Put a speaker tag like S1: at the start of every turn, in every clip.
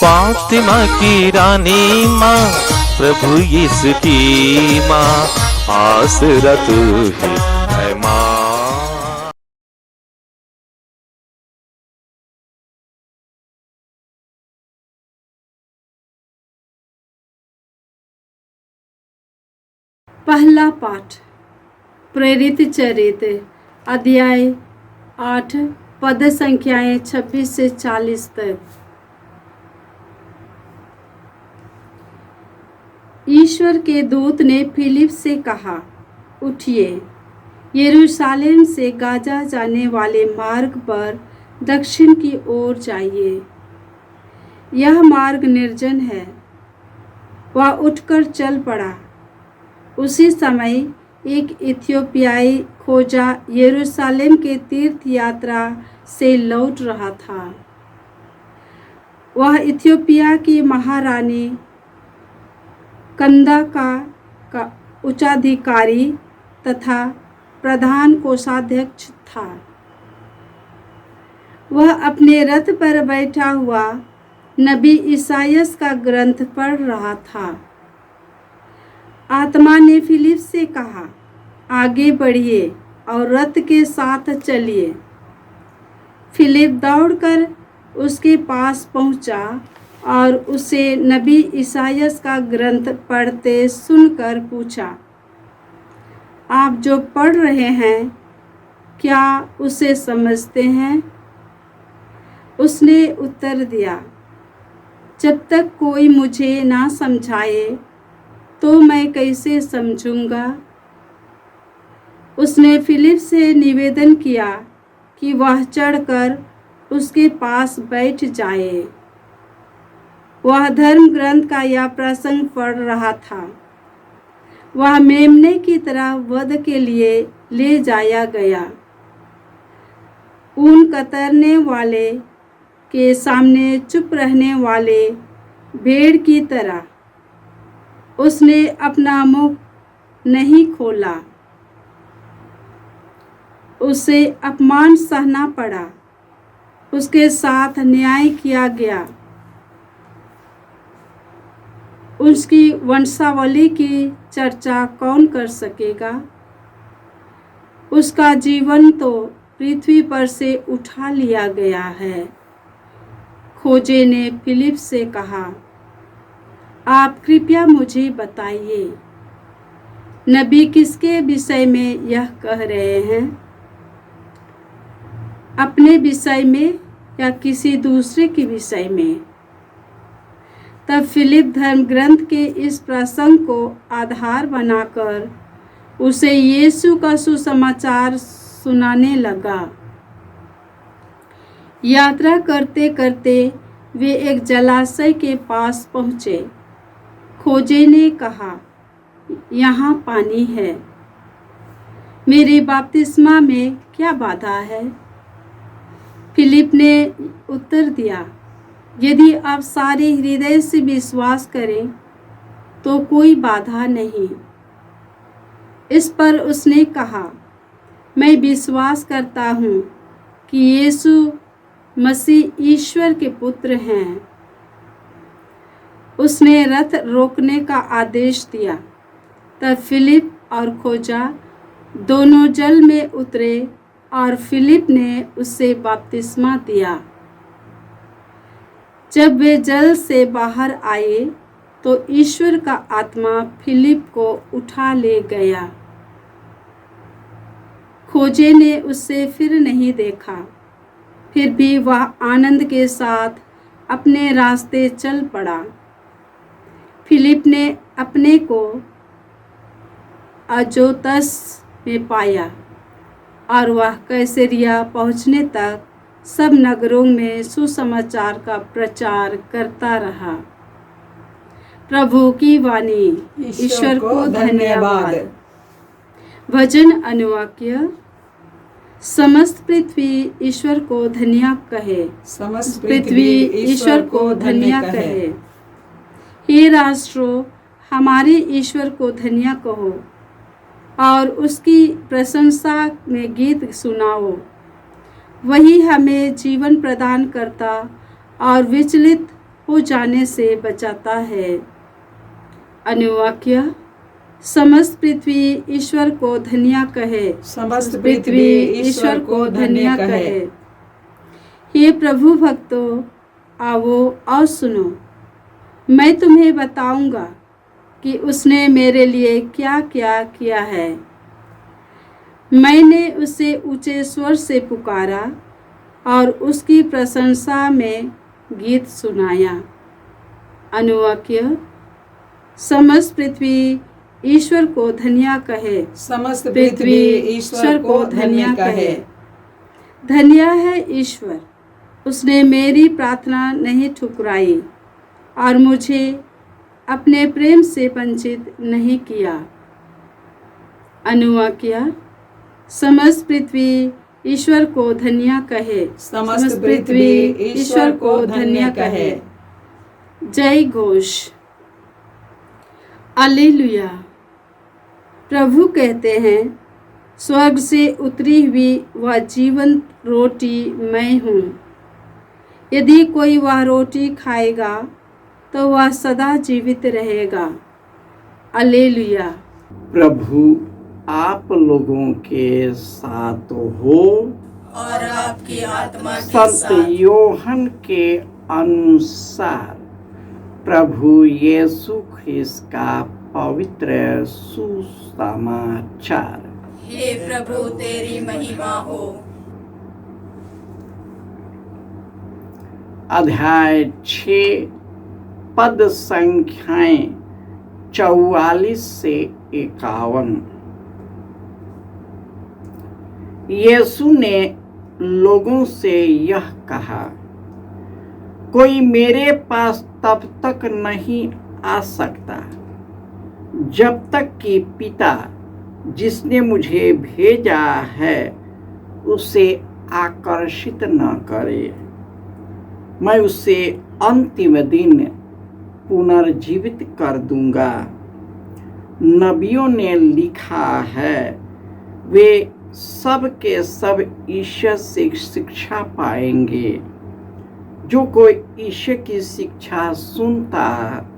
S1: फातिमा की रानी माँ, प्रभु यीशु की माँ, आसरा तू ही है माँ।
S2: पहला पाठ प्रेरित चरित्र अध्याय 8 पद संख्याएं 26 से 40 तक। ईश्वर के दूत ने फिलिप से कहा, उठिए, यरूशलेम से गाजा जाने वाले मार्ग पर दक्षिण की ओर जाइए। यह मार्ग निर्जन है। वह उठकर चल पड़ा। उसी समय एक इथियोपियाई खोजा यरूशलेम के तीर्थ यात्रा से लौट रहा था। वह इथियोपिया की महारानी कंदा का उच्चाधिकारी तथा प्रधान कोषाध्यक्ष था। वह अपने रथ पर बैठा हुआ नबी ईसायास का ग्रंथ पढ़ रहा था। आत्मा ने फिलिप से कहा, आगे बढ़िए और रथ के साथ चलिए। फिलिप दौड़कर उसके पास पहुंचा और उसे नबी ईसायास का ग्रंथ पढ़ते सुनकर पूछा, आप जो पढ़ रहे हैं क्या उसे समझते हैं? उसने उत्तर दिया, जब तक कोई मुझे ना समझाए तो मैं कैसे समझूंगा? उसने फिलिप से निवेदन किया कि वह चढ़कर उसके पास बैठ जाए। वह धर्म ग्रंथ का यह प्रसंग पढ़ रहा था। वह मेमने की तरह वध के लिए ले जाया गया। ऊन कतरने वाले के सामने चुप रहने वाले भेड़ की तरह उसने अपना मुंह नहीं खोला। उसे अपमान सहना पड़ा। उसके साथ न्याय किया गया। उसकी वंशावली की चर्चा कौन कर सकेगा? उसका जीवन तो पृथ्वी पर से उठा लिया गया है। खोजे ने फिलिप से कहा, आप कृपया मुझे बताइए, नबी किसके विषय में यह कह रहे हैं? अपने विषय में या किसी दूसरे के विषय में? तब फिलिप धर्म ग्रंथ के इस प्रसंग को आधार बनाकर उसे यीशु का सुसमाचार सुनाने लगा। यात्रा करते करते वे एक जलाशय के पास पहुँचे। खोजे ने कहा, यहाँ पानी है, मेरे बपतिस्मा में क्या बाधा है? फिलिप ने उत्तर दिया, यदि आप सारे हृदय से विश्वास करें तो कोई बाधा नहीं। इस पर उसने कहा, मैं विश्वास करता हूँ कि यीशु मसीह ईश्वर के पुत्र हैं। उसने रथ रोकने का आदेश दिया। तब फिलिप और खोजा दोनों जल में उतरे और फिलिप ने उससे बपतिस्मा दिया। जब वे जल से बाहर आए तो ईश्वर का आत्मा फिलिप को उठा ले गया। खोजे ने उससे फिर नहीं देखा। फिर भी वह आनंद के साथ अपने रास्ते चल पड़ा। फिलिप ने अपने को अजोतस में पाया और वह कैसरिया पहुँचने तक सब नगरों में सुसमाचार का प्रचार करता रहा। प्रभु की वाणी। ईश्वर को धन्यवाद। भजन अनुवाक्य। समस्त पृथ्वी ईश्वर को धन्य कहे।
S3: समस्त
S2: पृथ्वी ईश्वर को धन्य कहे। हे राष्ट्रों, हमारे ईश्वर को धन्य कहो और उसकी प्रशंसा में गीत सुनाओ। वही हमें जीवन प्रदान करता और विचलित हो जाने से बचाता है। अनुवाक्य, समस्त पृथ्वी ईश्वर को धन्य कहे।
S3: समस्त पृथ्वी ईश्वर को धन्य कहे।
S2: हे प्रभु भक्तों, आओ और सुनो। मैं तुम्हें बताऊंगा कि उसने मेरे लिए क्या क्या किया है। मैंने उसे ऊंचे स्वर से पुकारा और उसकी प्रशंसा में गीत सुनाया। अनुवाक्य, समस्त पृथ्वी ईश्वर को धन्य कहे।
S3: समस्त पृथ्वी ईश्वर को धन्य कहे।
S2: धन्य है ईश्वर, उसने मेरी प्रार्थना नहीं ठुकराई और मुझे अपने प्रेम से वंचित नहीं किया। अनुवाक्य, समस्त पृथ्वी ईश्वर को धन्य कहे।
S3: समस्त पृथ्वी ईश्वर को धन्य कहे।
S2: जय घोष। alleluia। प्रभु कहते हैं, स्वर्ग से उतरी हुई वह जीवंत रोटी मैं हूँ। यदि कोई वह रोटी खाएगा तो वह सदा जीवित रहेगा। alleluia।
S4: प्रभु आप लोगों के साथ हो
S5: और आपकी आत्मा के
S4: संत
S5: साथ।
S4: योहन के अनुसार प्रभु यीशु ख्रिस्त का पवित्र सुसमाचार।
S5: हे प्रभु तेरी महिमा हो।
S4: अध्याय 6 पद संख्याएं 44 से 51। यीशु ने लोगों से यह कहा, कोई मेरे पास तब तक नहीं आ सकता जब तक कि पिता जिसने मुझे भेजा है उसे आकर्षित न करे। मैं उसे अंतिम दिन पुनर्जीवित कर दूंगा। नबियों ने लिखा है, वे सब के सब ईश्वर से शिक्षा पाएंगे। जो कोई ईश्वर की शिक्षा सुनता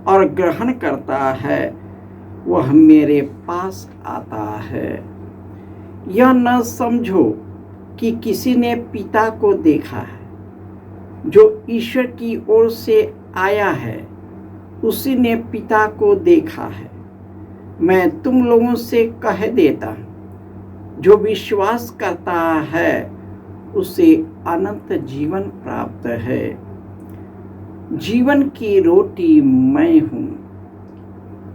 S4: और ग्रहण करता है वह मेरे पास आता है। यह न समझो कि किसी ने पिता को देखा है। जो ईश्वर की ओर से आया है उसी ने पिता को देखा है। मैं तुम लोगों से कह देता हूँ, जो विश्वास करता है उसे अनंत जीवन प्राप्त है। जीवन की रोटी मैं हूँ।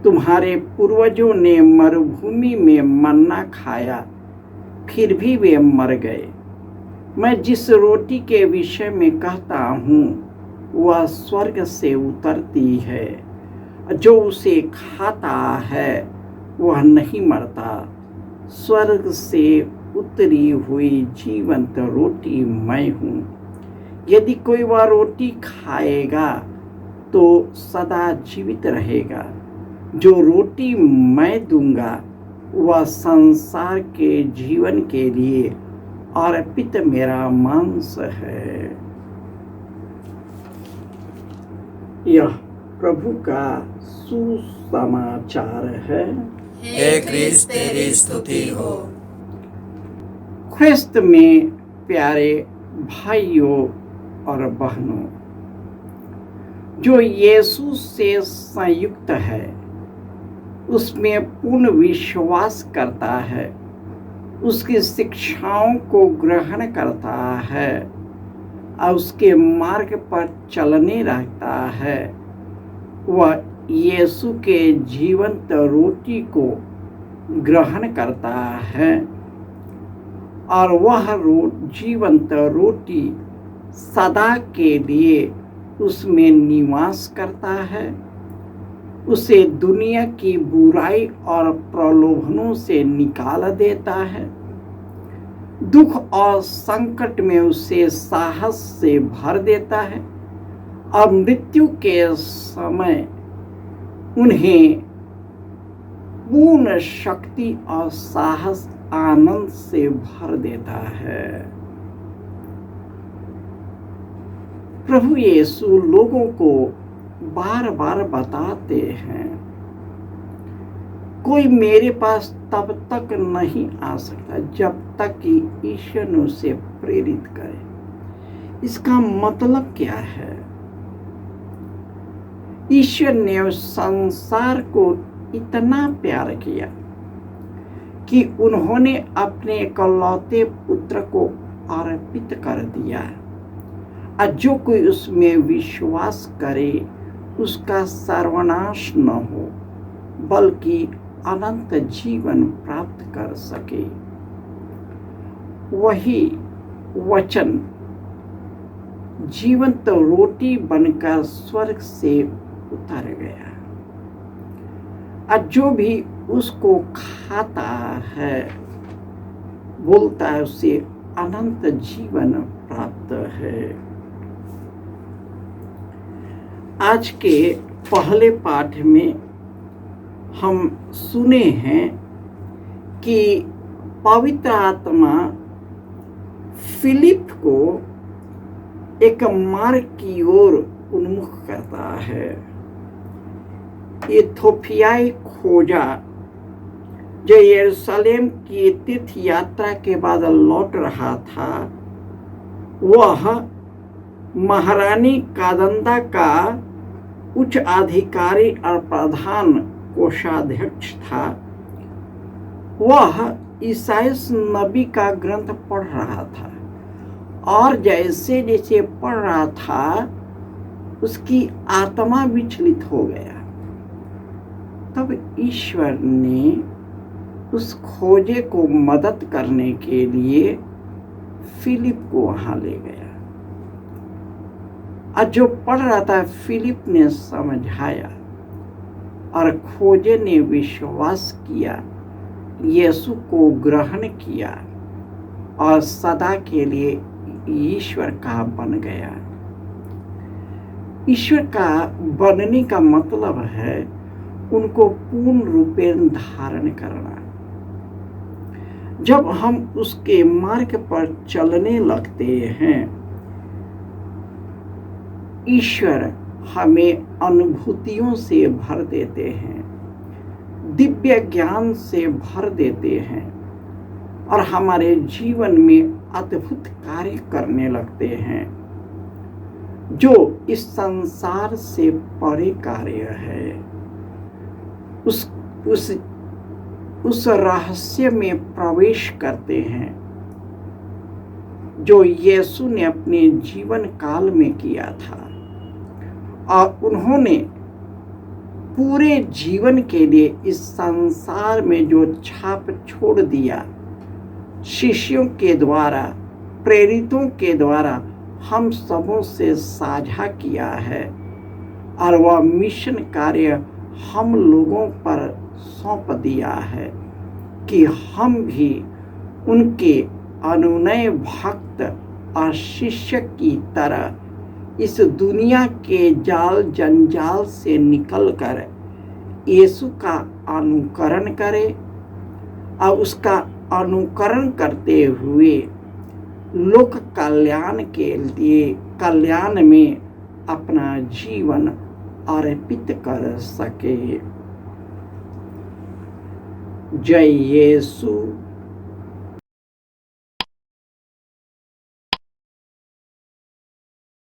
S4: तुम्हारे पूर्वजों ने मरुभूमि में मन्ना खाया, फिर भी वे मर गए। मैं जिस रोटी के विषय में कहता हूँ वह स्वर्ग से उतरती है। जो उसे खाता है वह नहीं मरता। स्वर्ग से उतरी हुई जीवंत रोटी मैं हूँ। यदि कोई वह रोटी खाएगा तो सदा जीवित रहेगा। जो रोटी मैं दूंगा वह संसार के जीवन के लिए अर्पित मेरा मांस है। यह प्रभु का सुसमाचार है।
S5: हे क्रिस्त तेरी स्तुति हो।
S4: ख्रिस्त में प्यारे भाइयों और बहनों, जो यीशु से संयुक्त है उसमें पूर्ण विश्वास करता है, उसकी शिक्षाओं को ग्रहण करता है और उसके मार्ग पर चलने रहता है, वह यीशु के जीवंत रोटी को ग्रहण करता है और वह जीवंत रोटी सदा के लिए उसमें निवास करता है। उसे दुनिया की बुराई और प्रलोभनों से निकाल देता है। दुख और संकट में उसे साहस से भर देता है और मृत्यु के समय उन्हें पूर्ण शक्ति और साहस आनंद से भर देता है। प्रभु यीशु लोगों को बार बार बताते हैं, कोई मेरे पास तब तक नहीं आ सकता जब तक कि ईश्वर ने उसे प्रेरित करे। इसका मतलब क्या है? ईश्वर ने उस संसार को इतना प्यार किया कि उन्होंने अपने इकलौते पुत्र को अर्पित कर दिया, और जो कोई उसमें विश्वास करे उसका सर्वनाश न हो बल्कि अनंत जीवन प्राप्त कर सके। वही वचन जीवंत रोटी बनकर स्वर्ग से उतर गया, और जो भी उसको खाता है, बोलता है, उसे अनंत जीवन प्राप्त है। आज के पहले पाठ में हम सुने हैं कि पवित्र आत्मा फिलिप को एक मार्ग की ओर उन्मुख करता है। इथोपियाई खोजा जो यरूशलेम की तीर्थ यात्रा के बाद लौट रहा था, वह महारानी कादंदा का उच्च अधिकारी और प्रधान कोषाध्यक्ष था। वह ईसाइस नबी का ग्रंथ पढ़ रहा था, और जैसे जैसे पढ़ रहा था उसकी आत्मा विचलित हो गया। तब ईश्वर ने उस खोजे को मदद करने के लिए फिलिप को वहां ले गया, और जो पढ़ रहा था फिलिप ने समझाया, और खोजे ने विश्वास किया, यीशु को ग्रहण किया और सदा के लिए ईश्वर का बन गया। ईश्वर का बनने का मतलब है उनको पूर्ण रूपेण धारण करना। जब हम उसके मार्ग पर चलने लगते हैं, ईश्वर हमें अनुभूतियों से भर देते हैं, दिव्य ज्ञान से भर देते हैं, और हमारे जीवन में अद्भुत कार्य करने लगते हैं जो इस संसार से परे कार्य है। उस रहस्य में प्रवेश करते हैं जो यीशु ने अपने जीवन काल में किया था, और उन्होंने पूरे जीवन के लिए इस संसार में जो छाप छोड़ दिया, शिष्यों के द्वारा, प्रेरितों के द्वारा हम सबों से साझा किया है, और वह मिशन कार्य हम लोगों पर सौंप दिया है कि हम भी उनके अनुनय भक्त और शिष्य की तरह इस दुनिया के जाल जंजाल से निकलकर यीशु का अनुकरण करें, और उसका अनुकरण करते हुए लोक कल्याण के लिए कल्याण में अपना जीवन अर्पित कर सके। जय यीशु।